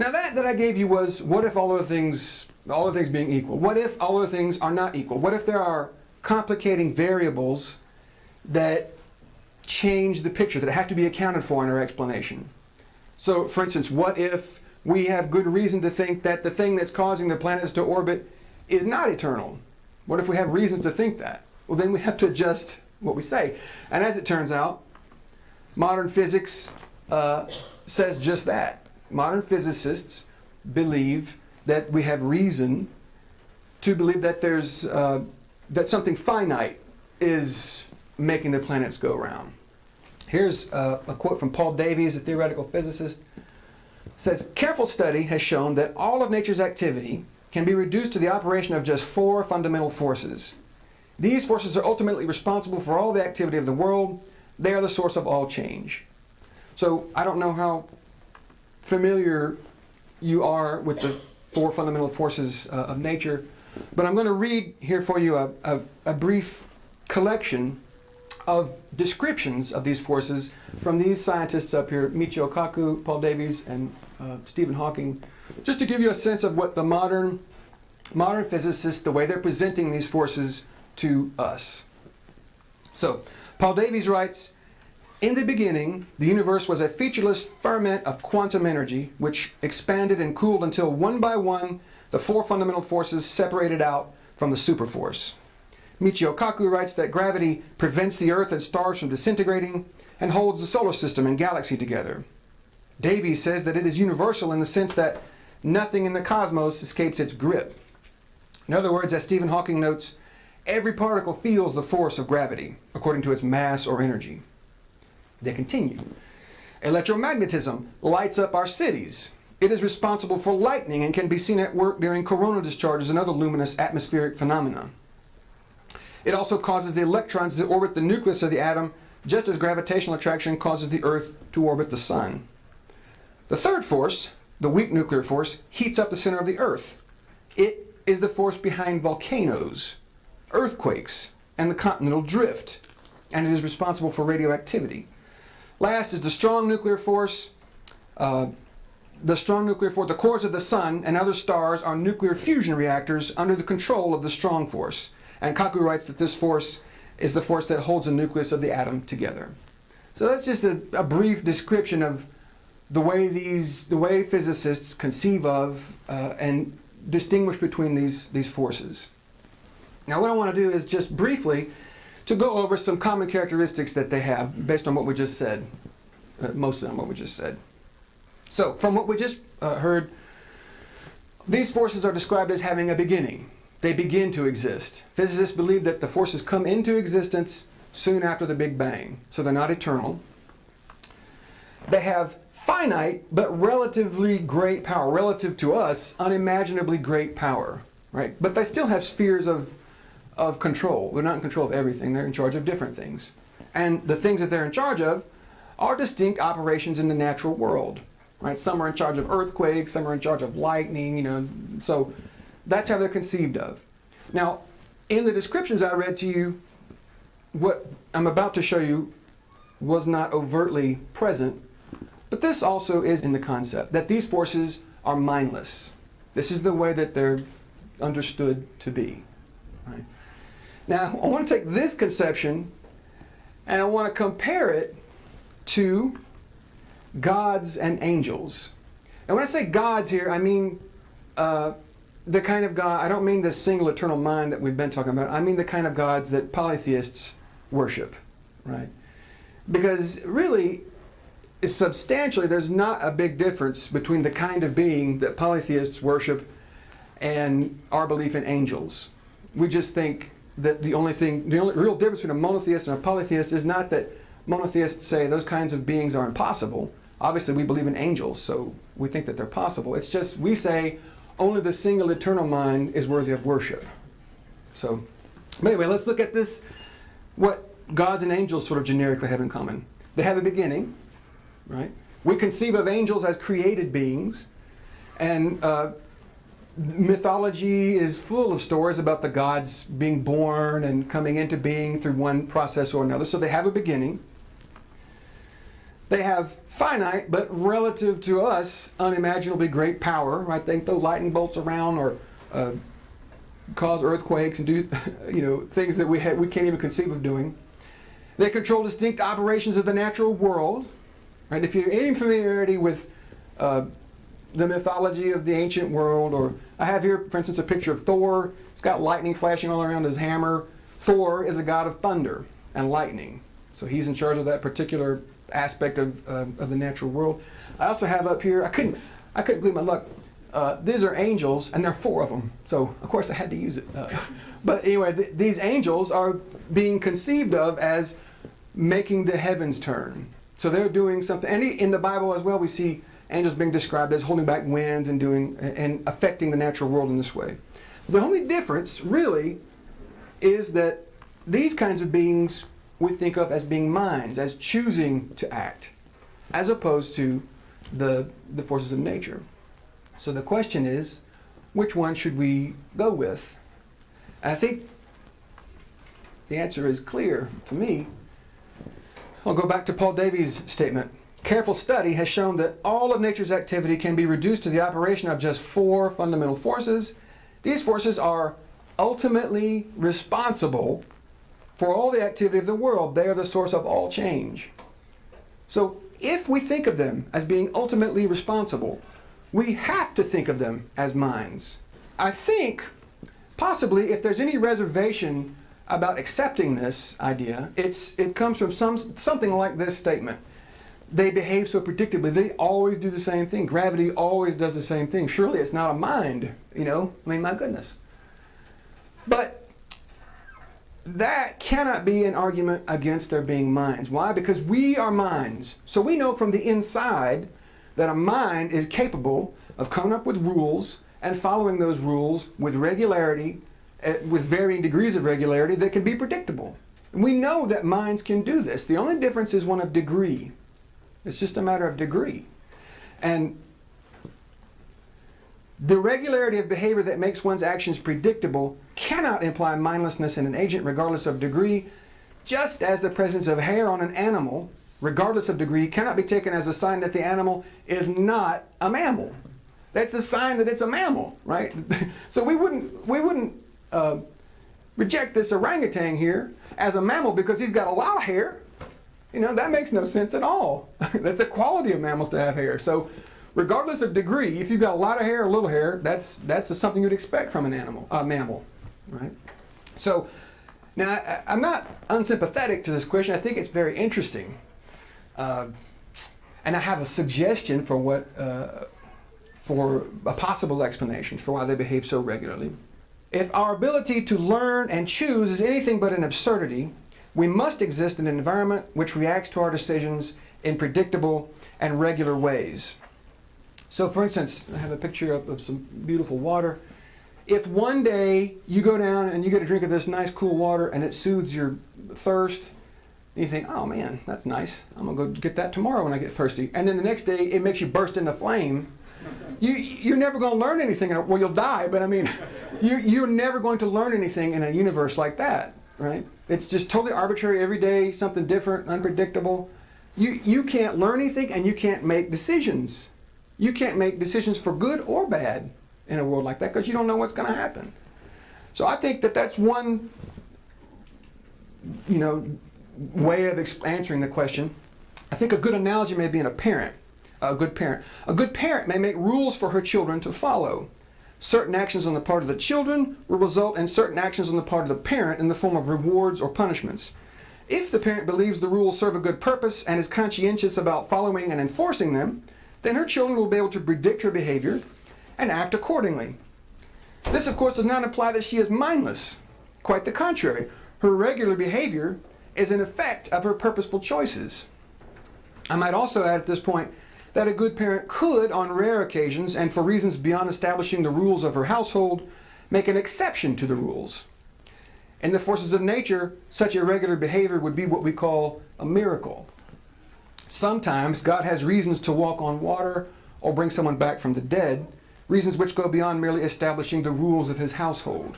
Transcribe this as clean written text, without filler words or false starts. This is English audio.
Now that I gave you was, what if all other things being equal? What if all other things are not equal? What if there are complicating variables that change the picture, that have to be accounted for in our explanation? So, for instance, what if we have good reason to think that the thing that's causing the planets to orbit is not eternal? What if we have reasons to think that? Well, then we have to adjust what we say. And as it turns out, modern physics says just that. Modern physicists believe that we have reason to believe that there's that something finite is making the planets go round. Here's a quote from Paul Davies, a theoretical physicist. It says, "Careful study has shown that all of nature's activity can be reduced to the operation of just 4 fundamental forces. These forces are ultimately responsible for all the activity of the world. They are the source of all change." So I don't know how familiar you are with the 4 fundamental forces of nature, but I'm going to read here for you a brief collection of descriptions of these forces from these scientists up here, Michio Kaku, Paul Davies, and Stephen Hawking, just to give you a sense of what the modern physicists, the way they're presenting these forces to us. So, Paul Davies writes, "In the beginning, the universe was a featureless ferment of quantum energy, which expanded and cooled until one by one the 4 fundamental forces separated out from the superforce." Michio Kaku writes that gravity prevents the Earth and stars from disintegrating and holds the solar system and galaxy together. Davies says that it is universal in the sense that nothing in the cosmos escapes its grip. In other words, as Stephen Hawking notes, every particle feels the force of gravity according to its mass or energy. They continue. "Electromagnetism lights up our cities. It is responsible for lightning and can be seen at work during coronal discharges and other luminous atmospheric phenomena. It also causes the electrons to orbit the nucleus of the atom, just as gravitational attraction causes the Earth to orbit the Sun. The third force, the weak nuclear force, heats up the center of the Earth. It is the force behind volcanoes, earthquakes, and the continental drift, and it is responsible for radioactivity. Last is the strong nuclear force. The cores of the Sun and other stars are nuclear fusion reactors under the control of the strong force." And Kaku writes that this force is the force that holds the nucleus of the atom together. So that's just a brief description of the way physicists conceive of and distinguish between these forces. Now what I want to do is just briefly to go over some common characteristics that they have based on what we just said, mostly on what we just said. So from what we just heard, these forces are described as having a beginning. They begin to exist. Physicists believe that the forces come into existence soon after the Big Bang, so they're not eternal. They have finite but relatively great power, relative to us, unimaginably great power, right? But they still have spheres of control. They're not in control of everything. They're in charge of different things. And the things that they're in charge of are distinct operations in the natural world, right? Some are in charge of earthquakes, some are in charge of lightning, so that's how they're conceived of. Now, in the descriptions I read to you, what I'm about to show you was not overtly present, but this also is in the concept that these forces are mindless. This is the way that they're understood to be. Right? Now, I want to take this conception and I want to compare it to gods and angels. And when I say gods here, I mean the kind of God, I don't mean the single eternal mind that we've been talking about. I mean the kind of gods that polytheists worship, right? Because really, substantially, there's not a big difference between the kind of being that polytheists worship and our belief in angels. We just think that the only real difference between a monotheist and a polytheist is not that monotheists say those kinds of beings are impossible. Obviously, we believe in angels, so we think that they're possible. It's just we say only the single eternal mind is worthy of worship. So, anyway, let's look at this, what gods and angels sort of generically have in common. They have a beginning, right? We conceive of angels as created beings, and mythology is full of stories about the gods being born and coming into being through one process or another. So they have a beginning. They have finite, but relative to us, unimaginably great power, right? They can throw lightning bolts around or cause earthquakes and do, things that we can't even conceive of doing. They control distinct operations of the natural world, right? If you're any familiarity with the mythology of the ancient world, or I have here, for instance, a picture of Thor. It's got lightning flashing all around his hammer. Thor is a god of thunder and lightning, so he's in charge of that particular aspect of the natural world. I also have up here, I couldn't believe my luck. These are angels, and there are 4 of them, so of course I had to use it. But anyway, these angels are being conceived of as making the heavens turn. So they're doing something, and in the Bible as well, we see angels being described as holding back winds and affecting the natural world in this way. The only difference, really, is that these kinds of beings we think of as being minds, as choosing to act, as opposed to the forces of nature. So the question is, which one should we go with? I think the answer is clear to me. I'll go back to Paul Davies' statement. Careful study has shown that all of nature's activity can be reduced to the operation of just 4 fundamental forces. These forces are ultimately responsible for all the activity of the world. They are the source of all change. So if we think of them as being ultimately responsible, we have to think of them as minds. I think, possibly, if there's any reservation about accepting this idea, it comes from something like this statement. They behave so predictably. They always do the same thing. Gravity always does the same thing. Surely it's not a mind, I mean, my goodness. But that cannot be an argument against there being minds. Why? Because we are minds. So we know from the inside that a mind is capable of coming up with rules and following those rules with regularity, with varying degrees of regularity that can be predictable. We know that minds can do this. The only difference is one of degree. It's just a matter of degree. And the regularity of behavior that makes one's actions predictable cannot imply mindlessness in an agent regardless of degree, just as the presence of hair on an animal, regardless of degree, cannot be taken as a sign that the animal is not a mammal. That's a sign that it's a mammal, right? So we wouldn't reject this orangutan here as a mammal because he's got a lot of hair. That makes no sense at all. That's a quality of mammals to have hair. So regardless of degree, if you've got a lot of hair or little hair, that's something you'd expect from a mammal, right? So now I'm not unsympathetic to this question. I think it's very interesting. And I have a suggestion for for a possible explanation for why they behave so regularly. If our ability to learn and choose is anything but an absurdity, we must exist in an environment which reacts to our decisions in predictable and regular ways. So for instance, I have a picture of some beautiful water. If one day you go down and you get a drink of this nice cool water and it soothes your thirst, and you think, oh man, that's nice. I'm going to go get that tomorrow when I get thirsty. And then the next day it makes you burst into flame. You're never going to learn anything. Well, you'll die, but I mean, you're never going to learn anything in a universe like that, right? It's just totally arbitrary every day, something different, unpredictable. You can't learn anything and you can't make decisions. You can't make decisions for good or bad in a world like that because you don't know what's going to happen. So I think that that's one, way of answering the question. I think a good analogy may be in a parent. A good parent. A good parent may make rules for her children to follow. Certain actions on the part of the children will result in certain actions on the part of the parent in the form of rewards or punishments. If the parent believes the rules serve a good purpose and is conscientious about following and enforcing them, then her children will be able to predict her behavior and act accordingly. This, of course, does not imply that she is mindless. Quite the contrary. Her regular behavior is an effect of her purposeful choices. I might also add at this point that a good parent could, on rare occasions, and for reasons beyond establishing the rules of her household, make an exception to the rules. In the forces of nature, such irregular behavior would be what we call a miracle. Sometimes God has reasons to walk on water or bring someone back from the dead, reasons which go beyond merely establishing the rules of his household.